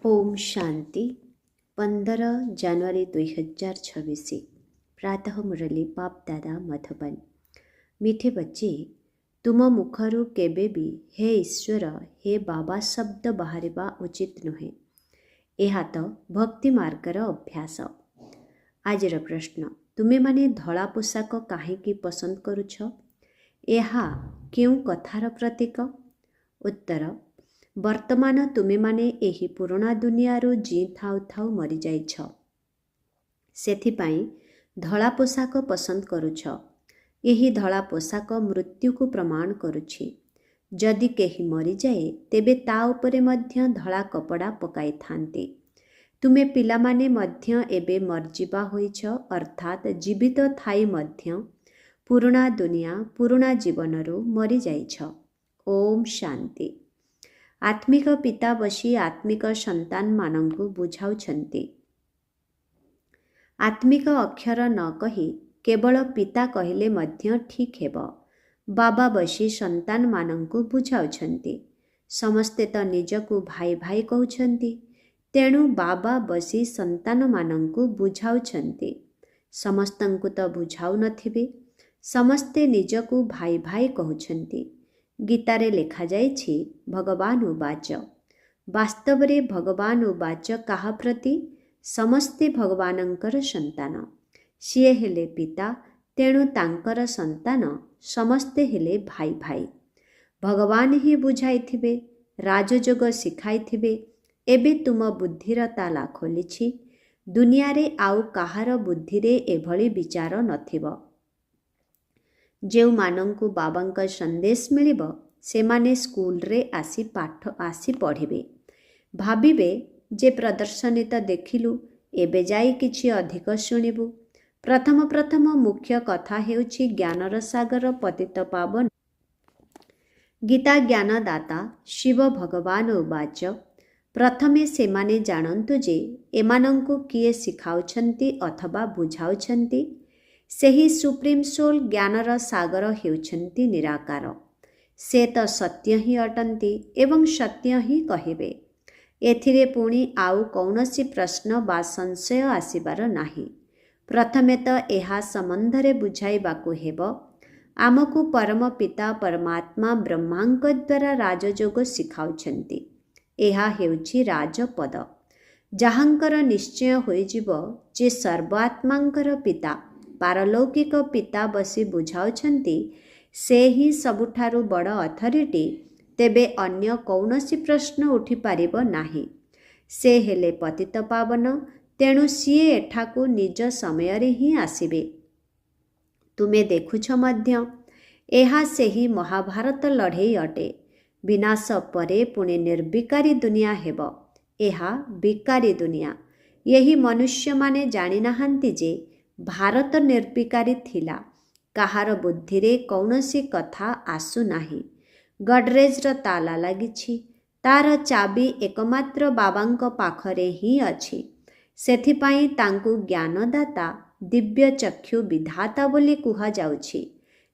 ओम शांति 15 ଜାନୁଆରୀ 2026 प्रातः मुरली बाप दादा मधुबन। मीठे बच्चे, तुम मुखरू केबे भी हे ईश्वर हे बाबा शब्द बाहरिबा उचित नुहे। ଏହା ତ ଭକ୍ତି ମାର୍ଗର ଅଭ୍ୟାସ। ଆଜିର ପ୍ରଶ୍ନ, ତୁମେମାନେ ଧଳା ପୋଷାକ କାହିଁକି ପସନ୍ଦ କରୁଛ? ଏହା କେଉଁ କଥାର ପ୍ରତୀକ? ଉତ୍ତର, ବର୍ତ୍ତମାନ ତୁମେମାନେ ଏହି ପୁରୁଣା ଦୁନିଆରୁ ଜିଇଁ ଥାଉ ଥାଉ ମରିଯାଇଛ। ସେଥିପାଇଁ ଧଳା ପୋଷାକ ପସନ୍ଦ କରୁଛ। ଏହି ଧଳା ପୋଷାକ ମୃତ୍ୟୁକୁ ପ୍ରମାଣ କରୁଛି। ଯଦି କେହି ମରିଯାଏ ତେବେ ତା ଉପରେ ମଧ୍ୟ ଧଳା କପଡ଼ା ପକାଇଥାନ୍ତି। ତୁମେ ପିଲାମାନେ ମଧ୍ୟ ଏବେ ମରିଯିବା ହୋଇଛ, ଅର୍ଥାତ୍ ଜୀବିତ ଥାଇ ମଧ୍ୟ ପୁରୁଣା ଦୁନିଆ ପୁରୁଣା ଜୀବନରୁ ମରିଯାଇଛ। ଓମ୍ ଶାନ୍ତି। ଆତ୍ମିକ ପିତା ବସି ଆତ୍ମିକ ସନ୍ତାନମାନଙ୍କୁ ବୁଝାଉଛନ୍ତି। ଆତ୍ମିକ ଅକ୍ଷର ନ କହି କେବଳ ପିତା କହିଲେ ମଧ୍ୟ ଠିକ୍ ହେବ। ବାବା ବସି ସନ୍ତାନମାନଙ୍କୁ ବୁଝାଉଛନ୍ତି। ସମସ୍ତେ ତ ନିଜକୁ ଭାଇ ଭାଇ କହୁଛନ୍ତି, ତେଣୁ ବାବା ବସି ସନ୍ତାନମାନଙ୍କୁ ବୁଝାଉଛନ୍ତି। ସମସ୍ତଙ୍କୁ ତ ବୁଝାଉନଥିବେ। ସମସ୍ତେ ନିଜକୁ ଭାଇ ଭାଇ କହୁଛନ୍ତି। ଗୀତାରେ ଲେଖାଯାଇଛି, ଭଗବାନ ଉବାଚ। ବାସ୍ତବରେ ଭଗବାନ ଉବାଚ କାହା ପ୍ରତି? ସମସ୍ତେ ଭଗବାନଙ୍କର ସନ୍ତାନ। ସିଏ ହେଲେ ପିତା, ତେଣୁ ତାଙ୍କର ସନ୍ତାନ ସମସ୍ତେ ହେଲେ ଭାଇ ଭାଇ। ଭଗବାନ ହିଁ ବୁଝାଇଥିବେ, ରାଜଯୋଗ ଶିଖାଇଥିବେ। ଏବେ ତୁମ ବୁଦ୍ଧିର ତାଲା ଖୋଲିଛି। ଦୁନିଆରେ ଆଉ କାହାର ବୁଦ୍ଧିରେ ଏଭଳି ବିଚାର ନଥିବ। ଯେଉଁମାନଙ୍କୁ ବାବାଙ୍କ ସନ୍ଦେଶ ମିଳିବ, ସେମାନେ ସ୍କୁଲରେ ଆସି ପଢ଼ିବେ। ଭାବିବେ ଯେ ପ୍ରଦର୍ଶନୀ ତ ଦେଖିଲୁ, ଏବେ ଯାଇ କିଛି ଅଧିକ ଶୁଣିବୁ। ପ୍ରଥମ ମୁଖ୍ୟ କଥା ହେଉଛି ଜ୍ଞାନର ସାଗର ପତିତ ପାବନ ଗୀତା ଜ୍ଞାନଦାତା ଶିବ ଭଗବାନ ଉବାଚ। ପ୍ରଥମେ ସେମାନେ ଜାଣନ୍ତୁ ଯେ ଏମାନଙ୍କୁ କିଏ ଶିଖାଉଛନ୍ତି ଅଥବା ବୁଝାଉଛନ୍ତି। ସେହି ସୁପ୍ରିମ୍ ସୋଲ୍ ଜ୍ଞାନର ସାଗର ହେଉଛନ୍ତି ନିରାକାର। ସେ ତ ସତ୍ୟ ହିଁ ଅଟନ୍ତି ଏବଂ ସତ୍ୟ ହିଁ କହିବେ। ଏଥିରେ ପୁଣି ଆଉ କୌଣସି ପ୍ରଶ୍ନ ବା ସଂଶୟ ଆସିବାର ନାହିଁ। ପ୍ରଥମେ ତ ଏହା ସମ୍ବନ୍ଧରେ ବୁଝାଇବାକୁ ହେବ। ଆମକୁ ପରମ ପିତା ପରମାତ୍ମା ବ୍ରହ୍ମାଙ୍କ ଦ୍ୱାରା ରାଜଯୋଗ ଶିଖାଉଛନ୍ତି। ଏହା ହେଉଛି ରାଜପଦ। ଯାହାଙ୍କର ନିଶ୍ଚୟ ହୋଇଯିବ ଯେ ସର୍ବାତ୍ମାଙ୍କର ପିତା, ପାରଲୌକିକ ପିତା ବସି ବୁଝାଉଛନ୍ତି, ସେ ହିଁ ସବୁଠାରୁ ବଡ଼ ଅଥରିଟି, ତେବେ ଅନ୍ୟ କୌଣସି ପ୍ରଶ୍ନ ଉଠିପାରିବ ନାହିଁ। ସେ ହେଲେ ପତିତ ପାବନ, ତେଣୁ ସିଏ ଏଠାକୁ ନିଜ ସମୟରେ ହିଁ ଆସିବେ। ତୁମେ ଦେଖୁଛ ମଧ୍ୟ, ଏହା ସେହି ମହାଭାରତ ଲଢ଼େଇ ଅଟେ। ବିନାଶ ପରେ ପୁଣି ନିର୍ବିକାରୀ ଦୁନିଆ ହେବ। ଏହା ବିକାରୀ ଦୁନିଆ। ଏହି ମନୁଷ୍ୟମାନେ ଜାଣିନାହାନ୍ତି ଯେ ଭାରତ ନିର୍ବିକାରୀ ଥିଲା। କାହାର ବୁଦ୍ଧିରେ କୌଣସି କଥା ଆସୁନାହିଁ। ଗଡରେଜର ତାଲା ଲାଗିଛି, ତାର ଚାବି ଏକମାତ୍ର ବାବାଙ୍କ ପାଖରେ ହିଁ ଅଛି। ସେଥିପାଇଁ ତାଙ୍କୁ ଜ୍ଞାନଦାତା, ଦିବ୍ୟ ଚକ୍ଷୁ ବିଧାତା ବୋଲି କୁହାଯାଉଛି।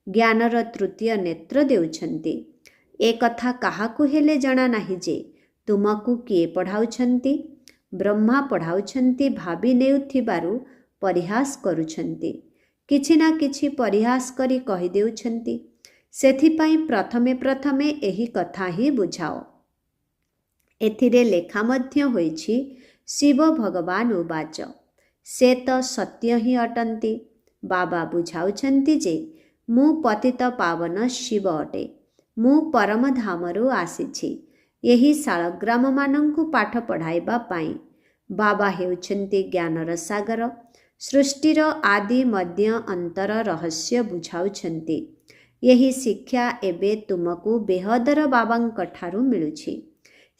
ଜ୍ଞାନର ତୃତୀୟ ନେତ୍ର ଦେଉଛନ୍ତି। ଏ କଥା କାହାକୁ ହେଲେ ଜଣାନାହିଁ ଯେ ତୁମକୁ କିଏ ପଢ଼ାଉଛନ୍ତି। ବ୍ରହ୍ମା ପଢ଼ାଉଛନ୍ତି ଭାବି ନେଉଥିବାରୁ ପରିହାସ କରୁଛନ୍ତି। କିଛି ନା କିଛି ପରିହାସ କରି କହିଦେଉଛନ୍ତି। ସେଥିପାଇଁ ପ୍ରଥମେ ଏହି କଥା ହିଁ ବୁଝାଅ। ଏଥିରେ ଲେଖା ମଧ୍ୟ ହୋଇଛି, ଶିବ ଭଗବାନ ଉବାଚ। ସେ ତ ସତ୍ୟ ହିଁ ଅଟନ୍ତି। ବାବା ବୁଝାଉଛନ୍ତି ଯେ ମୁଁ ପତିତ ପାବନ ଶିବ ଅଟେ। ମୁଁ ପରମଧାମରୁ ଆସିଛି ଏହି ଶାଳଗ୍ରାମମାନଙ୍କୁ ପାଠ ପଢ଼ାଇବା ପାଇଁ। ବାବା ହେଉଛନ୍ତି ଜ୍ଞାନର ସାଗର। ସୃଷ୍ଟିର ଆଦି ମଧ୍ୟ ଅନ୍ତର ରହସ୍ୟ ବୁଝାଉଛନ୍ତି। ଏହି ଶିକ୍ଷା ଏବେ ତୁମକୁ ବେହଦର ବାବାଙ୍କ ଠାରୁ ମିଳୁଛି।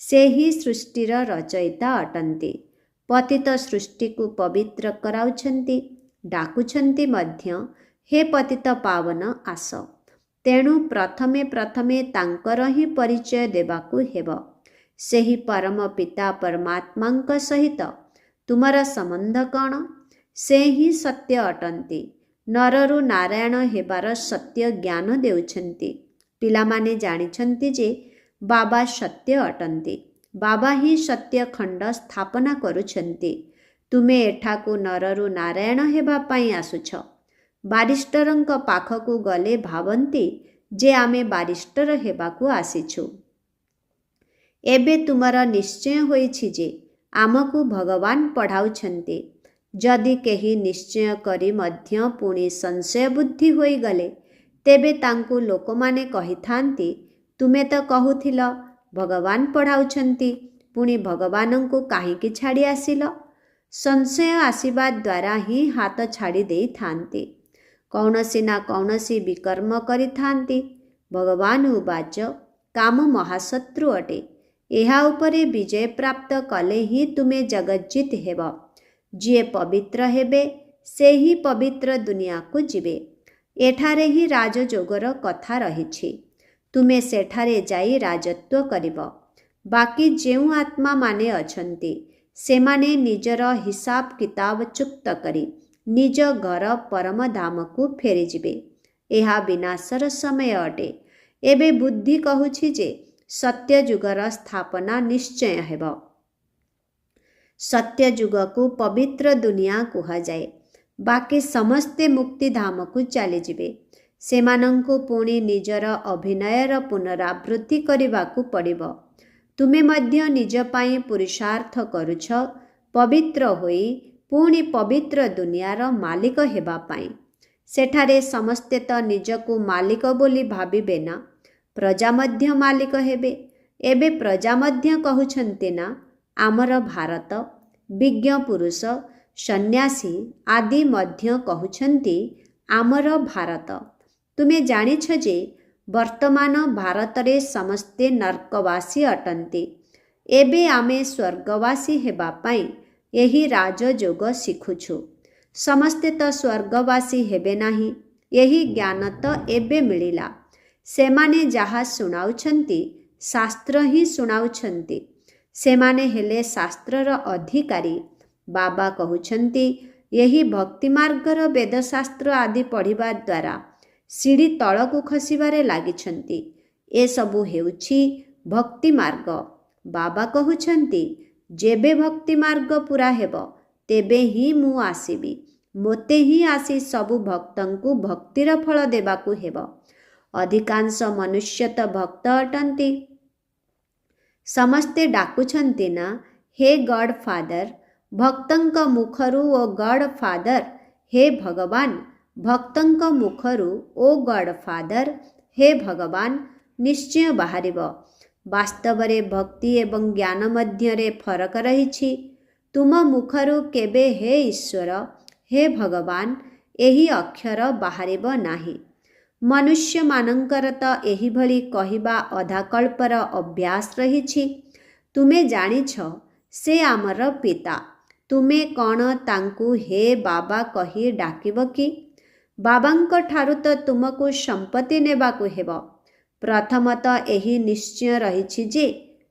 ସେ ହିଁ ସୃଷ୍ଟିର ରଚୟିତା ଅଟନ୍ତି। ପତିତ ସୃଷ୍ଟିକୁ ପବିତ୍ର କରାଉଛନ୍ତି। ଡାକୁଛନ୍ତି ମଧ୍ୟ, ହେ ପତିତ ପାବନ ଆସ। ତେଣୁ ପ୍ରଥମେ ତାଙ୍କର ହିଁ ପରିଚୟ ଦେବାକୁ ହେବ। ସେହି ପରମ ପିତା ପରମାତ୍ମାଙ୍କ ସହିତ ତୁମର ସମ୍ବନ୍ଧ କ'ଣ? ସେ ହିଁ ସତ୍ୟ ଅଟନ୍ତି। ନରରୁ ନାରାୟଣ ହେବାର ସତ୍ୟ ଜ୍ଞାନ ଦେଉଛନ୍ତି। ପିଲାମାନେ ଜାଣିଛନ୍ତି ଯେ ବାବା ସତ୍ୟ ଅଟନ୍ତି। ବାବା ହିଁ ସତ୍ୟଖଣ୍ଡ ସ୍ଥାପନା କରୁଛନ୍ତି। ତୁମେ ଏଠାକୁ ନରରୁ ନାରାୟଣ ହେବା ପାଇଁ ଆସୁଛ। ବାରିଷ୍ଟରଙ୍କ ପାଖକୁ ଗଲେ ଭାବନ୍ତି ଯେ ଆମେ ବାରିଷ୍ଟର ହେବାକୁ ଆସିଛୁ। ଏବେ ତୁମର ନିଶ୍ଚୟ ହୋଇଛି ଯେ ଆମକୁ ଭଗବାନ ପଢ଼ାଉଛନ୍ତି। ଯଦି କେହି ନିଶ୍ଚୟ କରି ମଧ୍ୟ ପୁଣି ସଂଶୟ ବୁଦ୍ଧି ହୋଇଗଲେ ତେବେ ତାଙ୍କୁ ଲୋକମାନେ କହିଥାନ୍ତି, ତୁମେ ତ କହୁଥିଲ ଭଗବାନ ପଢ଼ାଉଛନ୍ତି, ପୁଣି ଭଗବାନଙ୍କୁ କାହିଁକି ଛାଡ଼ି ଆସିଲ? ସଂଶୟ ଆସିବା ଦ୍ୱାରା ହିଁ ହାତ ଛାଡ଼ି ଦେଇଥାନ୍ତି। କୌଣସି ନା କୌଣସି ବିକର୍ମ କରିଥାନ୍ତି। ଭଗବାନ ଉବାଚ, କାମ ମହାଶତ୍ରୁ ଅଟେ। ଏହା ଉପରେ ବିଜୟ ପ୍ରାପ୍ତ କଲେ ହିଁ ତୁମେ ଜଗଜ୍ଜିତ ହେବ। ଯିଏ ପବିତ୍ର ହେବେ ସେ ହିଁ ପବିତ୍ର ଦୁନିଆକୁ ଯିବେ। ଏଠାରେ ହିଁ ରାଜଯୋଗର କଥା ରହିଛି। ତୁମେ ସେଠାରେ ଯାଇ ରାଜତ୍ୱ କରିବ। ବାକି ଯେଉଁ ଆତ୍ମାମାନେ ଅଛନ୍ତି ସେମାନେ ନିଜର ହିସାବ କିତାବ ଚୁକ୍ତ କରି ନିଜ ଘର ପରମଧାମକୁ ଫେରିଯିବେ। ଏହା ବିନାଶର ସମୟ ଅଟେ। ଏବେ ବୁଦ୍ଧି କହୁଛି ଯେ ସତ୍ୟଯୁଗର ସ୍ଥାପନା ନିଶ୍ଚୟ ହେବ। ସତ୍ୟଯୁଗକୁ ପବିତ୍ର ଦୁନିଆ କୁହାଯାଏ। ବାକି ସମସ୍ତେ ମୁକ୍ତିଧାମକୁ ଚାଲିଯିବେ। ସେମାନଙ୍କୁ ପୁଣି ନିଜର ଅଭିନୟର ପୁନରାବୃତ୍ତି କରିବାକୁ ପଡ଼ିବ। ତୁମେ ମଧ୍ୟ ନିଜ ପାଇଁ ପୁରୁଷାର୍ଥ କରୁଛ ପବିତ୍ର ହୋଇ ପୁଣି ପବିତ୍ର ଦୁନିଆର ମାଲିକ ହେବା ପାଇଁ। ସେଠାରେ ସମସ୍ତେ ତ ନିଜକୁ ମାଲିକ ବୋଲି ଭାବିବେ ନା, ପ୍ରଜା ମଧ୍ୟ ମାଲିକ ହେବେ। ଏବେ ପ୍ରଜା ମଧ୍ୟ କହୁଛନ୍ତି ନା, ଆମର ଭାରତ। ବିଜ୍ଞ ପୁରୁଷ, ସନ୍ନ୍ୟାସୀ ଆଦି ମଧ୍ୟ କହୁଛନ୍ତି ଆମର ଭାରତ। ତୁମେ ଜାଣିଛ ଯେ ବର୍ତ୍ତମାନ ଭାରତରେ ସମସ୍ତେ ନର୍କବାସୀ ଅଟନ୍ତି। ଏବେ ଆମେ ସ୍ୱର୍ଗବାସୀ ହେବା ପାଇଁ ଏହି ରାଜଯୋଗ ଶିଖୁଛୁ। ସମସ୍ତେ ତ ସ୍ୱର୍ଗବାସୀ ହେବେ ନାହିଁ। ଏହି ଜ୍ଞାନ ତ ଏବେ ମିଳିଲା। ସେମାନେ ଯାହା ଶୁଣାଉଛନ୍ତି ଶାସ୍ତ୍ର ହିଁ ଶୁଣାଉଛନ୍ତି। ସେମାନେ ହେଲେ ଶାସ୍ତ୍ରର ଅଧିକାରୀ। ବାବା କହୁଛନ୍ତି ଏହି ଭକ୍ତିମାର୍ଗର ବେଦଶାସ୍ତ୍ର ଆଦି ପଢ଼ିବା ଦ୍ୱାରା ସିଡ଼ି ତଳକୁ ଖସିବାରେ ଲାଗିଛନ୍ତି। ଏସବୁ ହେଉଛି ଭକ୍ତିମାର୍ଗ। ବାବା କହୁଛନ୍ତି ଯେବେ ଭକ୍ତିମାର୍ଗ ପୁରା ହେବ ତେବେ ହିଁ ମୁଁ ଆସିବି। ମୋତେ ହିଁ ଆସି ସବୁ ଭକ୍ତଙ୍କୁ ଭକ୍ତିର ଫଳ ଦେବାକୁ ହେବ। ଅଧିକାଂଶ ମନୁଷ୍ୟ ତ ଭକ୍ତ ଅଟନ୍ତି। ସମସ୍ତେ ଡାକୁଛନ୍ତି ନା, ହେ ଗଡ୍ ଫାଦର। ଭକ୍ତଙ୍କ ମୁଖରୁ ଓ ଗଡ୍ ଫାଦର, ହେ ଭଗବାନ। ଭକ୍ତଙ୍କ ମୁଖରୁ ଓ ଗଡ୍ ଫାଦର, ହେ ଭଗବାନ ନିଶ୍ଚୟ ବାହାରିବ। ବାସ୍ତବରେ ଭକ୍ତି ଏବଂ ଜ୍ଞାନ ମଧ୍ୟରେ ଫରକ ରହିଛି। ତୁମ ମୁଖରୁ କେବେ ହେ ଈଶ୍ୱର, ହେ ଭଗବାନ ଏହି ଅକ୍ଷର ବାହାରିବ ନାହିଁ। ମନୁଷ୍ୟମାନଙ୍କର ତ ଏହିଭଳି କହିବା ଅଧାକଳ୍ପର ଅଭ୍ୟାସ ରହିଛି। ତୁମେ ଜାଣିଛ ସେ ଆମର ପିତା। ତୁମେ କ'ଣ ତାଙ୍କୁ ହେ ବାବା କହି ଡାକିବ କି? ବାବାଙ୍କ ଠାରୁ ତ ତୁମକୁ ସମ୍ପତ୍ତି ନେବାକୁ ହେବ। ପ୍ରଥମତଃ ଏହି ନିଶ୍ଚୟ ରହିଛି ଯେ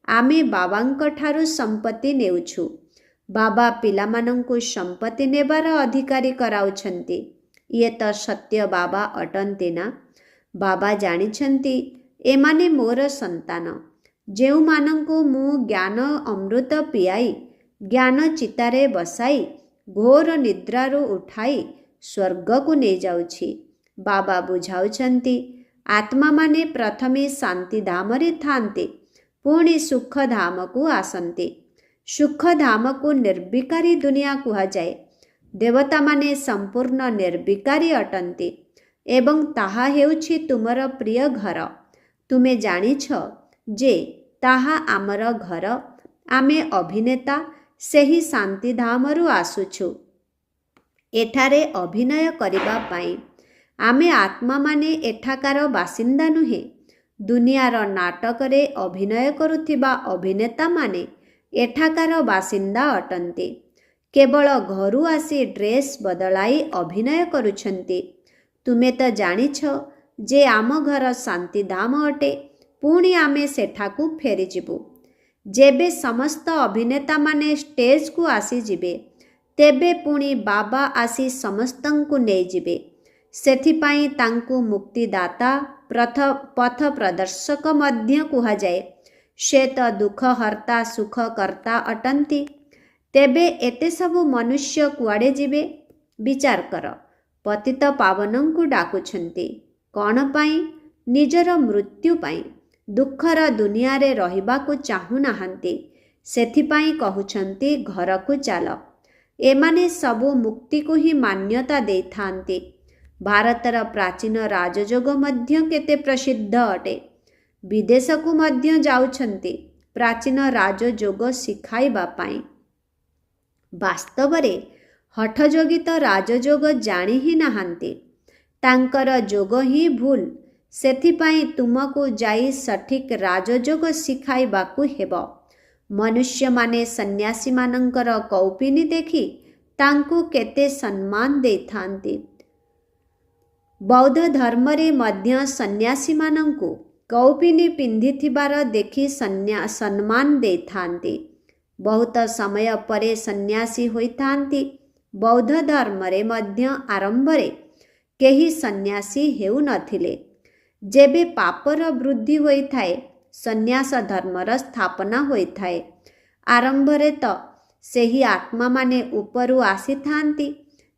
ଆମେ ବାବାଙ୍କ ଠାରୁ ସମ୍ପତ୍ତି ନେଉଛୁ। ବାବା ପିଲାମାନଙ୍କୁ ସମ୍ପତ୍ତି ନେବାର ଅଧିକାରୀ କରାଉଛନ୍ତି। ଇଏ ତ ସତ୍ୟ ବାବା ଅଟନ୍ତି ନା। ବାବା ଜାଣିଛନ୍ତି ଏମାନେ ମୋର ସନ୍ତାନ, ଯେଉଁମାନଙ୍କୁ ମୁଁ ଜ୍ଞାନ ଅମୃତ ପିଆଇ ଜ୍ଞାନ ଚିତାରେ ବସାଇ ଘୋର ନିଦ୍ରାରୁ ଉଠାଇ ସ୍ୱର୍ଗକୁ ନେଇଯାଉଛି। ବାବା ବୁଝାଉଛନ୍ତି ଆତ୍ମାମାନେ ପ୍ରଥମେ ଶାନ୍ତିଧାମରେ ଥାନ୍ତି, ପୁଣି ସୁଖଧାମକୁ ଆସନ୍ତି। ସୁଖଧାମକୁ ନିର୍ବିକାରୀ ଦୁନିଆ କୁହାଯାଏ। ଦେବତାମାନେ ସମ୍ପୂର୍ଣ୍ଣ ନିର୍ବିକାରୀ ଅଟନ୍ତି ଏବଂ ତାହା ହେଉଛି ତୁମର ପ୍ରିୟ ଘର। ତୁମେ ଜାଣିଛ ଯେ ତାହା ଆମର ଘର। ଆମେ ଅଭିନେତା ସେହି ଶାନ୍ତିଧାମରୁ ଆସୁଛୁ ଏଠାରେ ଅଭିନୟ କରିବା ପାଇଁ। ଆମେ ଆତ୍ମାମାନେ ଏଠାକାର ବାସିନ୍ଦା ନୁହେଁ। ଦୁନିଆର ନାଟକରେ ଅଭିନୟ କରୁଥିବା ଅଭିନେତାମାନେ ଏଠାକାର ବାସିନ୍ଦା ଅଟନ୍ତି। କେବଳ ଘରୁ ଆସି ଡ୍ରେସ୍ ବଦଳାଇ ଅଭିନୟ କରୁଛନ୍ତି। ତୁମେ ତ ଜାଣିଛ ଯେ ଆମ ଘର ଶାନ୍ତିଧାମ ଅଟେ। ପୁଣି ଆମେ ସେଠାକୁ ଫେରିଯିବୁ। ଯେବେ ସମସ୍ତ ଅଭିନେତାମାନେ ଷ୍ଟେଜକୁ ଆସିଯିବେ ତେବେ ପୁଣି ବାବା ଆସି ସମସ୍ତଙ୍କୁ ନେଇଯିବେ। ସେଥିପାଇଁ ତାଙ୍କୁ ମୁକ୍ତିଦାତା, ପଥ ପ୍ରଦର୍ଶକ ମଧ୍ୟ କୁହାଯାଏ। ସେ ତ ଦୁଃଖ ହର୍ତ୍ତା ସୁଖ କର୍ତ୍ତା ଅଟନ୍ତି। ତେବେ ଏତେ ସବୁ ମନୁଷ୍ୟ କୁଆଡ଼େ ଯିବେ? ବିଚାର କର। ପତିତ ପାବନଙ୍କୁ ଡାକୁଛନ୍ତି କ'ଣ ପାଇଁ? ନିଜର ମୃତ୍ୟୁ ପାଇଁ। ଦୁଃଖର ଦୁନିଆରେ ରହିବାକୁ ଚାହୁଁନାହାନ୍ତି। ସେଥିପାଇଁ କହୁଛନ୍ତି ଘରକୁ ଚାଲ। ଏମାନେ ସବୁ ମୁକ୍ତିକୁ ହିଁ ମାନ୍ୟତା ଦେଇଥାନ୍ତି। ଭାରତର ପ୍ରାଚୀନ ରାଜଯୋଗ ମଧ୍ୟ କେତେ ପ୍ରସିଦ୍ଧ ଅଟେ। ବିଦେଶକୁ ମଧ୍ୟ ଯାଉଛନ୍ତି ପ୍ରାଚୀନ ରାଜଯୋଗ ଶିଖାଇବା ପାଇଁ। ବାସ୍ତବରେ ହଠଯୋଗୀ ତ ରାଜଯୋଗ ଜାଣି ହିଁ ନାହାନ୍ତି। ତାଙ୍କର ଯୋଗ ହିଁ ଭୁଲ। ସେଥିପାଇଁ ତୁମକୁ ଯାଇ ସଠିକ୍ ରାଜଯୋଗ ଶିଖାଇବାକୁ ହେବ। ମନୁଷ୍ୟମାନେ ସନ୍ନ୍ୟାସୀମାନଙ୍କର କୌପିନି ଦେଖି ତାଙ୍କୁ କେତେ ସମ୍ମାନ ଦେଇଥାନ୍ତି। ବୌଦ୍ଧ ଧର୍ମରେ ମଧ୍ୟ ସନ୍ନ୍ୟାସୀମାନଙ୍କୁ କୌପିନି ପିନ୍ଧିଥିବାର ଦେଖି ସମ୍ମାନ ଦେଇଥାନ୍ତି। ବହୁତ ସମୟ ପରେ ସନ୍ନ୍ୟାସୀ ହୋଇଥାନ୍ତି। ବୌଦ୍ଧ ଧର୍ମରେ ମଧ୍ୟ ଆରମ୍ଭରେ କେହି ସନ୍ନ୍ୟାସୀ ହେଉନଥିଲେ। ଯେବେ ପାପର ବୃଦ୍ଧି ହୋଇଥାଏ, ସନ୍ନ୍ୟାସ ଧର୍ମର ସ୍ଥାପନା ହୋଇଥାଏ। ଆରମ୍ଭରେ ତ ସେହି ଆତ୍ମାମାନେ ଉପରୁ ଆସିଥାନ୍ତି।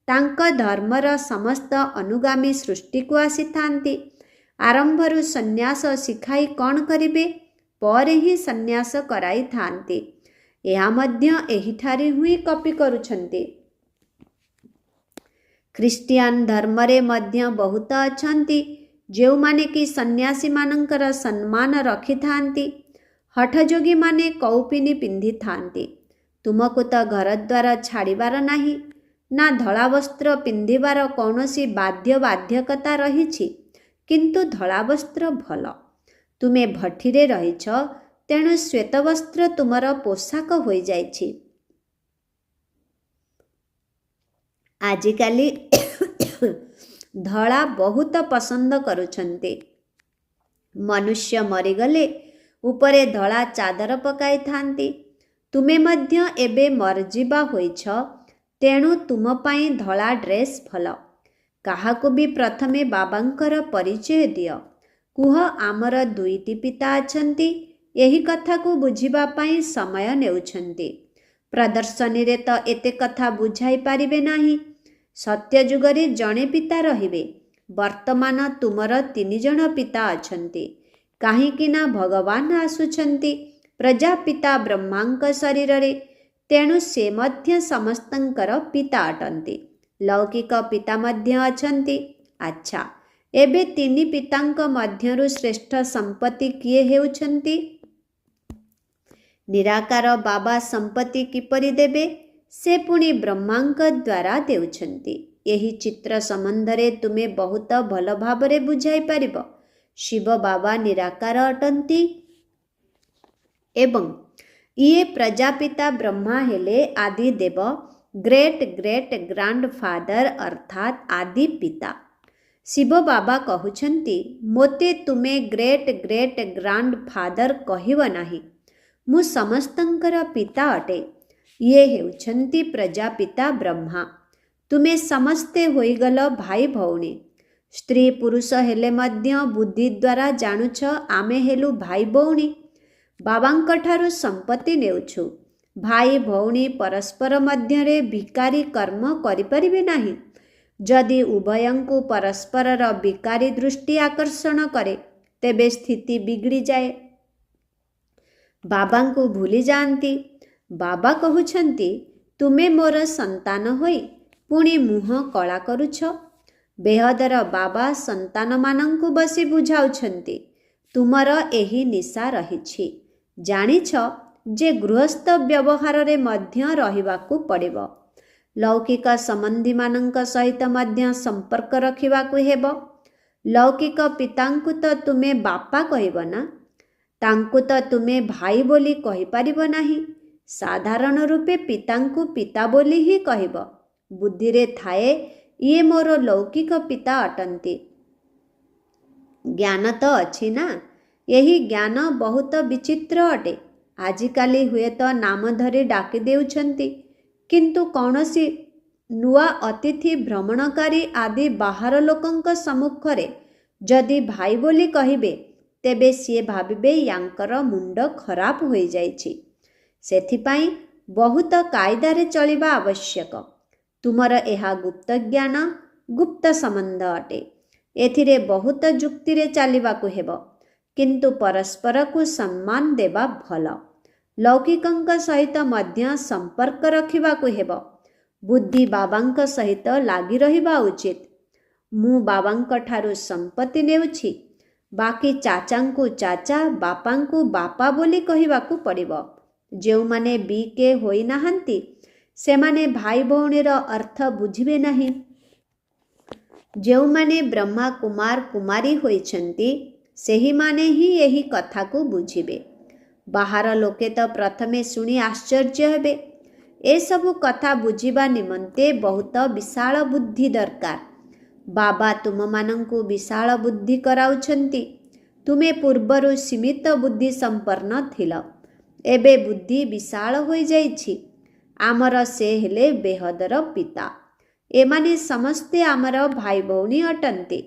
ତାଙ୍କ ଧର୍ମର ସମସ୍ତ ଅନୁଗାମୀ ସୃଷ୍ଟିକୁ ଆସିଥାନ୍ତି। ଆରମ୍ଭରୁ ସନ୍ନ୍ୟାସ ଶିଖାଇ କ'ଣ କରିବେ? ପରେ ହିଁ ସନ୍ନ୍ୟାସ କରାଇଥାନ୍ତି। ଏହା ମଧ୍ୟ ଏହିଠାରେ ହିଁ କପି କରୁଛନ୍ତି। ଖ୍ରୀଷ୍ଟିଆନ ଧର୍ମରେ ମଧ୍ୟ ବହୁତ ଅଛନ୍ତି ଯେଉଁମାନେ କି ସନ୍ନ୍ୟାସୀମାନଙ୍କର ସମ୍ମାନ ରଖିଥାନ୍ତି। ହଠଯୋଗୀମାନେ କୌପିନି ପିନ୍ଧିଥାନ୍ତି। ତୁମକୁ ତ ଘରଦ୍ୱାର ଛାଡ଼ିବାର ନାହିଁ, ନା ଧଳା ବସ୍ତ୍ର ପିନ୍ଧିବାର କୌଣସି ବାଧ୍ୟବାଧକତା ରହିଛି। କିନ୍ତୁ ଧଳା ବସ୍ତ୍ର ଭଲ। ତୁମେ ଭଟ୍ଟିରେ ରହିଛ, ତେଣୁ ଶ୍ୱେତବସ୍ତ୍ର ତୁମର ପୋଷାକ ହୋଇଯାଇଛି। ଆଜିକାଲି ଧଳା ବହୁତ ପସନ୍ଦ କରୁଛନ୍ତି। ମନୁଷ୍ୟ ମରିଗଲେ ଉପରେ ଧଳା ଚାଦର ପକାଇଥାନ୍ତି। ତୁମେ ମଧ୍ୟ ଏବେ ମରିଯିବା ହୋଇଛ, ତେଣୁ ତୁମ ପାଇଁ ଧଳା ଡ୍ରେସ୍ ଭଲ। କାହାକୁ ବି ପ୍ରଥମେ ବାବାଙ୍କର ପରିଚୟ ଦିଅ। କୁହ ଆମର 2ଟି ପିତା ଅଛନ୍ତି। ଏହି କଥାକୁ ବୁଝିବା ପାଇଁ ସମୟ ନେଉଛନ୍ତି। ପ୍ରଦର୍ଶନୀରେ ତ ଏତେ କଥା ବୁଝାଇ ପାରିବେ ନାହିଁ। ସତ୍ୟଯୁଗରେ ଜଣେ ପିତା ରହିବେ। ବର୍ତ୍ତମାନ ତୁମର 3 ଜଣ ପିତା ଅଛନ୍ତି। କାହିଁକି ନା ଭଗବାନ ଆସୁଛନ୍ତି ପ୍ରଜାପିତା ବ୍ରହ୍ମାଙ୍କ ଶରୀରରେ। ତେଣୁ ସେ ମଧ୍ୟ ସମସ୍ତଙ୍କର ପିତା ଅଟନ୍ତି। ଲୌକିକ ପିତା ମଧ୍ୟ ଅଛନ୍ତି। ଆଚ୍ଛା, ଏବେ 3 ପିତାଙ୍କ ମଧ୍ୟରୁ ଶ୍ରେଷ୍ଠ ସମ୍ପତ୍ତି କିଏ ହେଉଛନ୍ତି? ନିରାକାର ବାବା ସମ୍ପତ୍ତି କିପରି ଦେବେ? ସେ ପୁଣି ବ୍ରହ୍ମାଙ୍କ ଦ୍ୱାରା ଦେଉଛନ୍ତି। ଏହି ଚିତ୍ର ସମ୍ବନ୍ଧରେ ତୁମେ ବହୁତ ଭଲ ଭାବରେ ବୁଝାଇ ପାରିବ। ଶିବ ବାବା ନିରାକାର ଅଟନ୍ତି ଏବଂ ଇଏ ପ୍ରଜାପିତା ବ୍ରହ୍ମା ହେଲେ ଆଦି ଦେବ, ଗ୍ରେଟ୍ ଗ୍ରେଟ୍ ଗ୍ରାଣ୍ଡ ଫାଦର ଅର୍ଥାତ୍ ଆଦି ପିତା। ଶିବ ବାବା କହୁଛନ୍ତି ମୋତେ ତୁମେ ଗ୍ରେଟ୍ ଗ୍ରେଟ୍ ଗ୍ରାଣ୍ଡ ଫାଦର କହିବ ନାହିଁ। ମୁଁ ସମସ୍ତଙ୍କର ପିତା ଅଟେ। ଇଏ ହେଉଛନ୍ତି ପ୍ରଜାପିତା ବ୍ରହ୍ମା। ତୁମେ ସମସ୍ତେ ହୋଇଗଲ ଭାଇ ଭଉଣୀ। ସ୍ତ୍ରୀ ପୁରୁଷ ହେଲେ ମଧ୍ୟ ବୁଦ୍ଧି ଦ୍ୱାରା ଜାଣୁଛ ଆମେ ହେଲୁ ଭାଇ ଭଉଣୀ। ବାବାଙ୍କଠାରୁ ସମ୍ପତ୍ତି ନେଉଛୁ। ଭାଇ ଭଉଣୀ ପରସ୍ପର ମଧ୍ୟରେ ଭିକାରୀ କର୍ମ କରିପାରିବେ ନାହିଁ। ଯଦି ଉଭୟଙ୍କୁ ପରସ୍ପରର ବିକାରୀ ଦୃଷ୍ଟି ଆକର୍ଷଣ କରେ, ତେବେ ସ୍ଥିତି ବିଗିଡ଼ିଯାଏ। ବାବାଙ୍କୁ ଭୁଲି ଯାଆନ୍ତି। ବାବା କହୁଛନ୍ତି ତୁମେ ମୋର ସନ୍ତାନ ହୋଇ ପୁଣି ମୁହଁ କଳା କରୁଛ। ବେହଦର ବାବା ସନ୍ତାନମାନଙ୍କୁ ବସି ବୁଝାଉଛନ୍ତି ତୁମର ଏହି ନିଶା ରହିଛି। ଜାଣିଛ ଯେ ଗୃହସ୍ଥ ବ୍ୟବହାରରେ ମଧ୍ୟ ରହିବାକୁ ପଡ଼ିବ। ଲୌକିକ ସମ୍ବନ୍ଧୀମାନଙ୍କ ସହିତ ମଧ୍ୟ ସମ୍ପର୍କ ରଖିବାକୁ ହେବ। ଲୌକିକ ପିତାଙ୍କୁ ତ ତୁମେ ବାପା କହିବ ନା? ତାଙ୍କୁ ତ ତୁମେ ଭାଇ ବୋଲି କହିପାରିବ ନାହିଁ। ସାଧାରଣ ରୂପେ ପିତାଙ୍କୁ ପିତା ବୋଲି ହିଁ କହିବ। ବୁଦ୍ଧିରେ ଥାଏ ଇଏ ମୋର ଲୌକିକ ପିତା ଅଟନ୍ତି। ଜ୍ଞାନ ତ ଅଛି ନା? ଏହି ଜ୍ଞାନ ବହୁତ ବିଚିତ୍ର ଅଟେ। ଆଜିକାଲି ହୁଏତ ନାମ ଧରି ଡାକି ଦେଉଛନ୍ତି, କିନ୍ତୁ କୌଣସି ନୂଆ ଅତିଥି ଭ୍ରମଣକାରୀ ଆଦି ବାହାର ଲୋକଙ୍କ ସମ୍ମୁଖରେ ଯଦି ଭାଇ ବୋଲି କହିବେ, ତେବେ ସିଏ ଭାବିବେ ୟାଙ୍କର ମୁଣ୍ଡ ଖରାପ ହୋଇଯାଇଛି। ସେଥିପାଇଁ ବହୁତ କାଇଦାରେ ଚଳିବା ଆବଶ୍ୟକ। ତୁମର ଏହା ଗୁପ୍ତ ଜ୍ଞାନ, ଗୁପ୍ତ ସମ୍ବନ୍ଧ ଅଟେ। ଏଥିରେ ବହୁତ ଯୁକ୍ତିରେ ଚାଲିବାକୁ ହେବ, କିନ୍ତୁ ପରସ୍ପରକୁ ସମ୍ମାନ ଦେବା ଭଲ। ଲୌକିକଙ୍କ ସହିତ ମଧ୍ୟ ସମ୍ପର୍କ ରଖିବାକୁ ହେବ। ବୁଦ୍ଧି ବାବାଙ୍କ ସହିତ ଲାଗି ରହିବା ଉଚିତ। ମୁଁ ବାବାଙ୍କ ଠାରୁ ସମ୍ପତ୍ତି ନେଉଛି, ବାକି ଚାଚାଙ୍କୁ ଚାଚା, ବାପାଙ୍କୁ ବାପା ବୋଲି କହିବାକୁ ପଡ଼ିବ। ଯେଉଁମାନେ ବିକେ ହୋଇନାହାନ୍ତି ସେମାନେ ଭାଇ ଭଉଣୀର ଅର୍ଥ ବୁଝିବେ ନାହିଁ। ଯେଉଁମାନେ ବ୍ରହ୍ମା କୁମାର କୁମାରୀ ହୋଇଛନ୍ତି ସେହିମାନେ ହିଁ ଏହି କଥାକୁ ବୁଝିବେ। ବାହାର ଲୋକେ ତ ପ୍ରଥମେ ଶୁଣି ଆଶ୍ଚର୍ଯ୍ୟ ହେବେ। ଏସବୁ କଥା ବୁଝିବା ନିମନ୍ତେ ବହୁତ ବିଶାଳ ବୁଦ୍ଧି ଦରକାର। ବାବା ତୁମମାନଙ୍କୁ ବିଶାଳ ବୁଦ୍ଧି କରାଉଛନ୍ତି। ତୁମେ ପୂର୍ବରୁ ସୀମିତ ବୁଦ୍ଧି ସମ୍ପନ୍ନ ଥିଲ, ଏବେ ବୁଦ୍ଧି ବିଶାଳ ହୋଇଯାଇଛି। ଆମର ସେ ହେଲେ ବେହଦର ପିତା। ଏମାନେ ସମସ୍ତେ ଆମର ଭାଇ ଭଉଣୀ ଅଟନ୍ତି।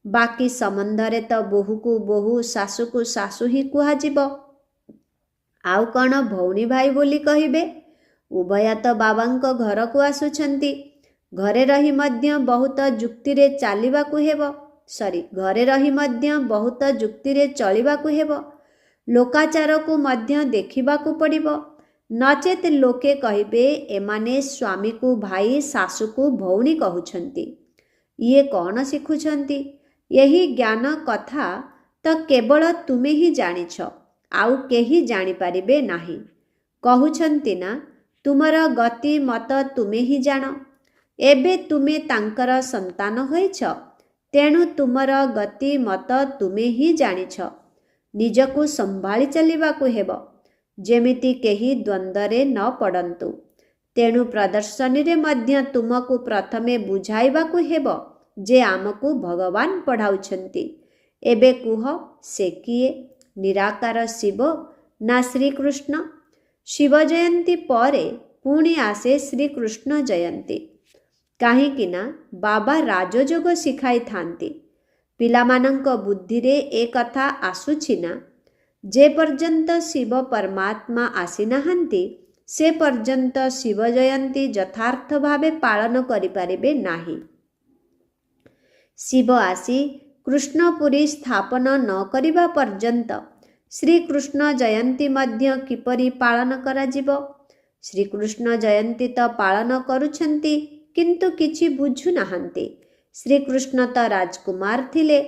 ବାକି ସମ୍ବନ୍ଧରେ ତ ବୋହୂକୁ ବୋହୂ, ଶାଶୁକୁ ଶାଶୁ ହିଁ କୁହାଯିବ। ଆଉ କ'ଣ ଭଉଣୀ ଭାଇ ବୋଲି କହିବେ? ଉଭୟ ତ ବାବାଙ୍କ ଘରକୁ ଆସୁଛନ୍ତି। ଘରେ ରହି ମଧ୍ୟ ବହୁତ ଯୁକ୍ତିରେ ଚଳିବାକୁ ହେବ। ଲୋକାଚାରକୁ ମଧ୍ୟ ଦେଖିବାକୁ ପଡ଼ିବ। ନଚେତ୍ ଲୋକେ କହିବେ ଏମାନେ ସ୍ୱାମୀକୁ ଭାଇ, ଶାଶୁକୁ ଭଉଣୀ କହୁଛନ୍ତି। ଇଏ କ'ଣ ଶିଖୁଛନ୍ତି? ଏହି ଜ୍ଞାନ କଥା ତ କେବଳ ତୁମେ ହିଁ ଜାଣିଛ, ଆଉ କେହି ଜାଣିପାରିବେ ନାହିଁ। କହୁଛନ୍ତି ନା, ତୁମର ଗତି ମତ ତୁମେ ହିଁ ଜାଣ। ଏବେ ତୁମେ ତାଙ୍କର ସନ୍ତାନ ହୋଇଛ, ତେଣୁ ତୁମର ଗତି ମତ ତୁମେ ହିଁ ଜାଣିଛ। ନିଜକୁ ସମ୍ଭାଳି ଚାଲିବାକୁ ହେବ, ଯେମିତି କେହି ଦ୍ୱନ୍ଦ୍ୱରେ ନ ପଡ଼ନ୍ତୁ। ତେଣୁ ପ୍ରଦର୍ଶନୀରେ ମଧ୍ୟ ତୁମକୁ ପ୍ରଥମେ ବୁଝାଇବାକୁ ହେବ ଯେ ଆମକୁ ଭଗବାନ ପଢ଼ାଉଛନ୍ତି। ଏବେ କୁହ, ସେ କିଏ? ନିରାକାର ଶିବ ନା ଶ୍ରୀକୃଷ୍ଣ? ଶିବ ଜୟନ୍ତୀ ପରେ ପୁଣି ଆସେ ଶ୍ରୀକୃଷ୍ଣ ଜୟନ୍ତୀ। କାହିଁକି ନା ବାବା ରାଜଯୋଗ ଶିଖାଇଥାନ୍ତି। ପିଲାମାନଙ୍କ ବୁଦ୍ଧିରେ ଏ କଥା ଆସୁଛି ନା, ଯେ ପର୍ଯ୍ୟନ୍ତ ଶିବ ପରମାତ୍ମା ଆସିନାହାନ୍ତି ସେ ପର୍ଯ୍ୟନ୍ତ ଶିବ ଜୟନ୍ତୀ ଯଥାର୍ଥ ଭାବେ ପାଳନ କରିପାରିବେ ନାହିଁ। ଶିବ ଆସି କୃଷ୍ଣପୁରୀ ସ୍ଥାପନ ନ କରିବା ପର୍ଯ୍ୟନ୍ତ ଶ୍ରୀକୃଷ୍ଣ ଜୟନ୍ତୀ ମଧ୍ୟ କିପରି ପାଳନ କରାଯିବ? ଶ୍ରୀକୃଷ୍ଣ ଜୟନ୍ତୀ ତ ପାଳନ କରୁଛନ୍ତି, କିନ୍ତୁ କିଛି ବୁଝୁନାହାନ୍ତି। ଶ୍ରୀକୃଷ୍ଣ ତ ରାଜକୁମାର ଥିଲେ,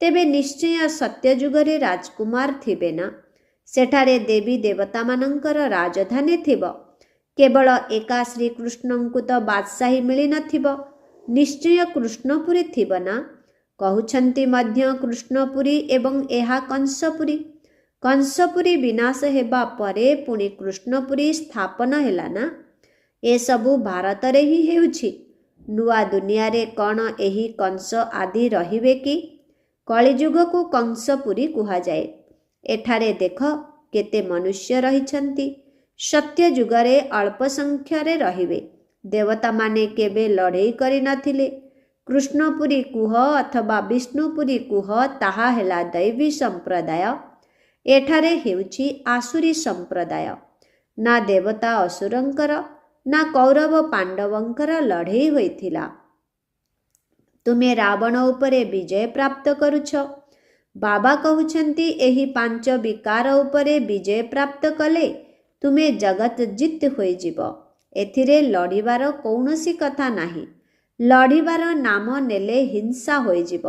ତେବେ ନିଶ୍ଚୟ ସତ୍ୟଯୁଗରେ ରାଜକୁମାର ଥିବେ ନା? ସେଠାରେ ଦେବୀ ଦେବତାମାନଙ୍କର ରାଜଧାନୀ ଥିବ। କେବଳ ଏକା ଶ୍ରୀକୃଷ୍ଣଙ୍କୁ ତ ବାଦଶାହୀ ମିଳିନଥିବ, ନିଶ୍ଚୟ କୃଷ୍ଣପୁରୀ ଥିବ ନା? କହୁଛନ୍ତି ମଧ୍ୟ କୃଷ୍ଣପୁରୀ ଏବଂ ଏହା କଂସପୁରୀ। କଂସପୁରୀ ବିନାଶ ହେବା ପରେ ପୁଣି କୃଷ୍ଣପୁରୀ ସ୍ଥାପନ ହେଲା ନା? ଏସବୁ ଭାରତରେ ହିଁ ହେଉଛି। ନୂଆ ଦୁନିଆରେ କ'ଣ ଏହି କଂସ ଆଦି ରହିବେ କି? କଳିଯୁଗକୁ କଂସପୁରୀ କୁହାଯାଏ। ଏଠାରେ ଦେଖ କେତେ ମନୁଷ୍ୟ ରହିଛନ୍ତି। ସତ୍ୟ ଯୁଗରେ ଅଳ୍ପ ସଂଖ୍ୟାରେ ରହିବେ। ଦେବତାମାନେ କେବେ ଲଢ଼େଇ କରିନଥିଲେ। କୃଷ୍ଣପୁରୀ କୁହ ଅଥବା ବିଷ୍ଣୁପୁରୀ କୁହ, ତାହା ହେଲା ଦୈବୀ ସମ୍ପ୍ରଦାୟ। ଏଠାରେ ହେଉଛି ଆସୁରୀ ସମ୍ପ୍ରଦାୟ। ନା ଦେବତା ଅସୁରଙ୍କର, ନା କୌରବ ପାଣ୍ଡବଙ୍କର ଲଢ଼େଇ ହୋଇଥିଲା। ତୁମେ ରାବଣ ଉପରେ ବିଜୟ ପ୍ରାପ୍ତ କରୁଛ। ବାବା କହୁଛନ୍ତି ଏହି 5 ବିକାର ଉପରେ ବିଜୟ ପ୍ରାପ୍ତ କଲେ ତୁମେ ଜଗତଜିତ୍ ହୋଇଯିବ। ଏଥିରେ ଲଢ଼ିବାର କୌଣସି କଥା ନାହିଁ। ଲଢ଼ିବାର ନାମ ନେଲେ ହିଂସା ହୋଇଯିବ।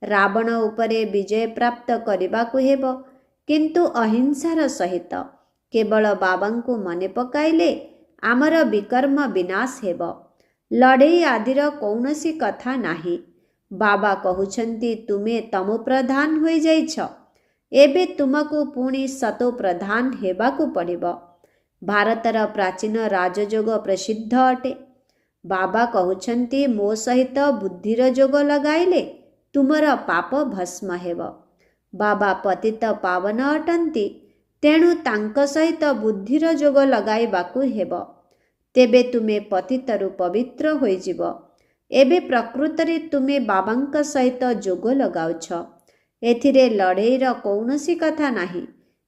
ରାବଣ ଉପରେ ବିଜୟ ପ୍ରାପ୍ତ କରିବାକୁ ହେବ, କିନ୍ତୁ ଅହିଂସାର ସହିତ। କେବଳ ବାବାଙ୍କୁ ମନେ ପକାଇଲେ ଆମର ବିକର୍ମ ବିନାଶ ହେବ। ଲଢ଼େଇ ଆଦିର କୌଣସି କଥା ନାହିଁ। ବାବା କହୁଛନ୍ତି ତୁମେ ତମୋପ୍ରଧାନ ହୋଇଯାଇଛ, ଏବେ ତୁମକୁ ପୁଣି ସତୋପ୍ରଧାନ ହେବାକୁ ପଡ଼ିବ। ଭାରତର ପ୍ରାଚୀନ ରାଜଯୋଗ ପ୍ରସିଦ୍ଧ ଅଟେ। ବାବା କହୁଛନ୍ତି ମୋ ସହିତ ବୁଦ୍ଧିର ଯୋଗ ଲଗାଇଲେ ତୁମର ପାପ ଭସ୍ମ ହେବ। ବାବା ପତିତ ପାବନ ଅଟନ୍ତି, ତେଣୁ ତାଙ୍କ ସହିତ ବୁଦ୍ଧିର ଯୋଗ ଲଗାଇବାକୁ ହେବ। ତେବେ ତୁମେ ପତିତରୁ ପବିତ୍ର ହୋଇଯିବ। ଏବେ ପ୍ରକୃତରେ ତୁମେ ବାବାଙ୍କ ସହିତ ଯୋଗ ଲଗାଉଛ। ଏଥିରେ ଲଢ଼େଇର କୌଣସି କଥା ନାହିଁ।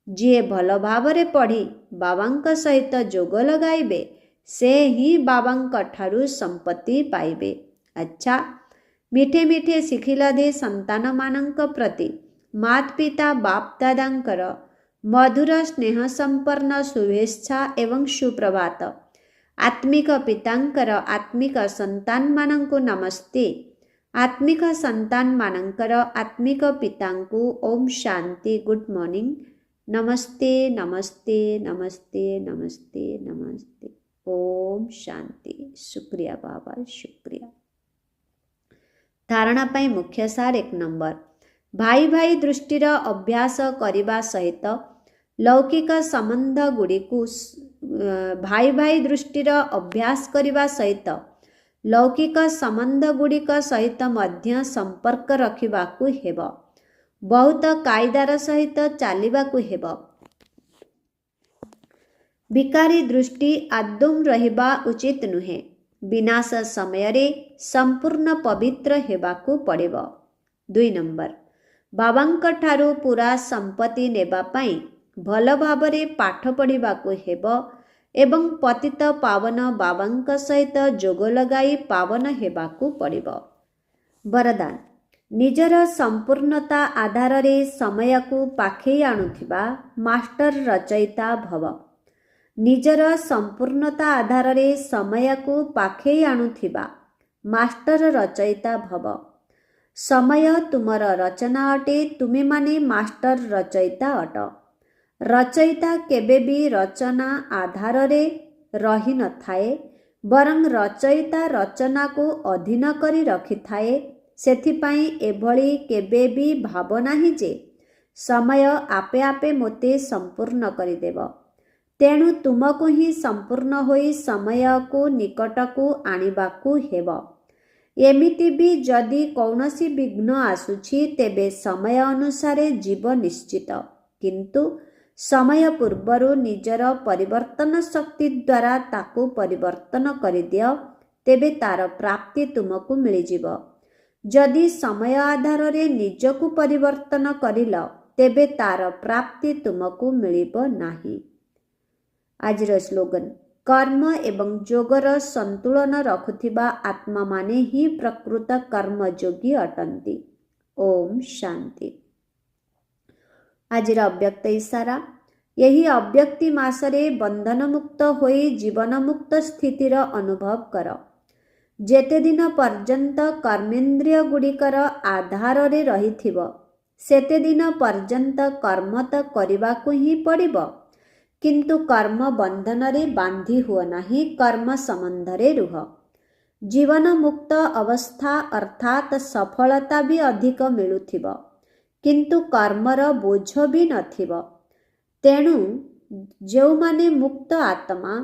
ଯିଏ ଭଲ ଭାବରେ ପଢ଼ି ବାବାଙ୍କ ସହିତ ଯୋଗ ଲଗାଇବେ ସେ ହିଁ ବାବାଙ୍କ ଠାରୁ ସମ୍ପତ୍ତି ପାଇବେ। ଆଚ୍ଛା, ମିଠେ ମିଠେ ଶିଖିଲାଧି ସନ୍ତାନମାନଙ୍କ ପ୍ରତି ମାତା ପିତା ବାପ ଦାଦାଙ୍କର ମଧୁର ସ୍ନେହ ସମ୍ପନ୍ନ ଶୁଭେଚ୍ଛା ଏବଂ ସୁପ୍ରଭାତ। ଆତ୍ମିକ ପିତାଙ୍କର ଆତ୍ମିକ ସନ୍ତାନମାନଙ୍କୁ ନମସ୍ତେ। ଆତ୍ମିକ ସନ୍ତାନମାନଙ୍କର ଆତ୍ମିକ ପିତାଙ୍କୁ ଓମ୍ ଶାନ୍ତି। Good morning. ନମସ୍ତେ ନମସ୍ତେ ନମସ୍ତେ ନମସ୍ତେ ନମସ୍ତେ। ଓମ୍ ଶାନ୍ତି। ଶୁକ୍ରିୟା ବାବା, ଶୁକ୍ରିୟା। ଧାରଣା ପାଇଁ ମୁଖ୍ୟ ସାର 1 ନମ୍ବର, ଭାଇ ଭାଇ ଦୃଷ୍ଟିର ଅଭ୍ୟାସ କରିବା ସହିତ ଲୌକିକ ସମ୍ବନ୍ଧ ଗୁଡ଼ିକୁ ଭାଇ ଭାଇ ଦୃଷ୍ଟିର ଅଭ୍ୟାସ କରିବା ସହିତ ଲୌକିକ ସମ୍ବନ୍ଧ ଗୁଡ଼ିକ ସହିତ ମଧ୍ୟ ସମ୍ପର୍କ ରଖିବାକୁ ହେବ। ବହୁତ କାଇଦାର ସହିତ ଚାଲିବାକୁ ହେବ। ବିକାରୀ ଦୃଷ୍ଟି ଆଦୌ ରହିବା ଉଚିତ ନୁହେଁ। ବିନାଶ ସମୟରେ ସମ୍ପୂର୍ଣ୍ଣ ପବିତ୍ର ହେବାକୁ ପଡ଼ିବ। 2 ନମ୍ବର, ବାବାଙ୍କ ଠାରୁ ପୁରା ସମ୍ପତ୍ତି ନେବା ପାଇଁ ଭଲ ଭାବରେ ପାଠ ପଢ଼ିବାକୁ ହେବ ଏବଂ ପତିତ ପାବନ ବାବାଙ୍କ ସହିତ ଯୋଗ ଲଗାଇ ପାବନ ହେବାକୁ ପଡ଼ିବ। ବରଦାନ, ନିଜର ସମ୍ପୂର୍ଣ୍ଣତା ଆଧାରରେ ସମୟକୁ ପାଖେଇ ଆଣୁଥିବା ମାଷ୍ଟର ରଚୟିତା ଭବ। ନିଜର ସମ୍ପୂର୍ଣ୍ଣତା ଆଧାରରେ ସମୟକୁ ପାଖେଇ ଆଣୁଥିବା ମାଷ୍ଟର ରଚୟିତା ଭବ। ସମୟ ତୁମର ରଚନା ଅଟେ, ତୁମେମାନେ ମାଷ୍ଟର ରଚୟିତା ଅଟ। ରଚୟିତା କେବେ ବି ରଚନା ଆଧାରରେ ରହିନଥାଏ, ବରଂ ରଚୟିତା ରଚନାକୁ ଅଧୀନ କରି ରଖିଥାଏ। ସେଥିପାଇଁ ଏଭଳି କେବେ ବି ଭାବ ନାହିଁ ଯେ ସମୟ ଆପେ ଆପେ ମୋତେ ସମ୍ପୂର୍ଣ୍ଣ କରିଦେବ। ତେଣୁ ତୁମକୁ ହିଁ ସମ୍ପୂର୍ଣ୍ଣ ହୋଇ ସମୟକୁ ନିକଟକୁ ଆଣିବାକୁ ହେବ। ଏମିତି ବି ଯଦି କୌଣସି ବିଘ୍ନ ଆସୁଛି ତେବେ ସମୟ ଅନୁସାରେ ଯିବ ନିଶ୍ଚିତ। କିନ୍ତୁ ସମୟ ପୂର୍ବରୁ ନିଜର ପରିବର୍ତ୍ତନ ଶକ୍ତି ଦ୍ୱାରା ତାକୁ ପରିବର୍ତ୍ତନ କରିଦିଅ, ତେବେ ତାର ପ୍ରାପ୍ତି ତୁମକୁ ମିଳିଯିବ। ଯଦି ସମୟ ଆଧାରରେ ନିଜକୁ ପରିବର୍ତ୍ତନ କରିଲ ତେବେ ତାର ପ୍ରାପ୍ତି ତୁମକୁ ମିଳିବ ନାହିଁ। ଆଜିର ସ୍ଲୋଗାନ, କର୍ମ ଏବଂ ଯୋଗର ସନ୍ତୁଳନ ରଖୁଥିବା ଆତ୍ମାମାନେ ହିଁ ପ୍ରକୃତ କର୍ମଯୋଗୀ ଅଟନ୍ତି। ଓମ୍ ଶାନ୍ତି। ଆଜିର ଅବ୍ୟକ୍ତ ଇସାରା, ଏହି ଅବ୍ୟକ୍ତି ମାସରେ ବନ୍ଧନମୁକ୍ତ ହୋଇ ଜୀବନମୁକ୍ତ ସ୍ଥିତିର ଅନୁଭବ କର। ଯେତେଦିନ ପର୍ଯ୍ୟନ୍ତ କର୍ମେନ୍ଦ୍ରିୟ ଗୁଡ଼ିକର ଆଧାରରେ ରହିଥିବ ସେତେଦିନ ପର୍ଯ୍ୟନ୍ତ କର୍ମ ତ କରିବାକୁ ହିଁ ପଡ଼ିବ, କିନ୍ତୁ କର୍ମ ବନ୍ଧନରେ ବାନ୍ଧି ହୁଅ ନାହିଁ, କର୍ମ ସମ୍ବନ୍ଧରେ ରୁହ। ଜୀବନ ମୁକ୍ତ ଅବସ୍ଥା ଅର୍ଥାତ୍ ସଫଳତା ବି ଅଧିକ ମିଳୁଥିବ, କିନ୍ତୁ କର୍ମର ବୋଝ ବି ନଥିବ। ତେଣୁ ଯେଉଁମାନେ ମୁକ୍ତ ଆତ୍ମା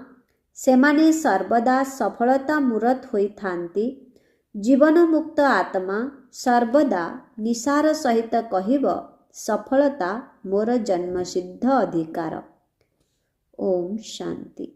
ସେମାନେ ସର୍ବଦା ସଫଳତା ମୂରତ ହୋଇଥାନ୍ତି। ଜୀବନ ମୁକ୍ତ ଆତ୍ମା ସର୍ବଦା ନିଶାର ସହିତ କହିବ, ସଫଳତା ମୋର ଜନ୍ମସିଦ୍ଧ ଅଧିକାର। ଓମ୍ ଶାନ୍ତି।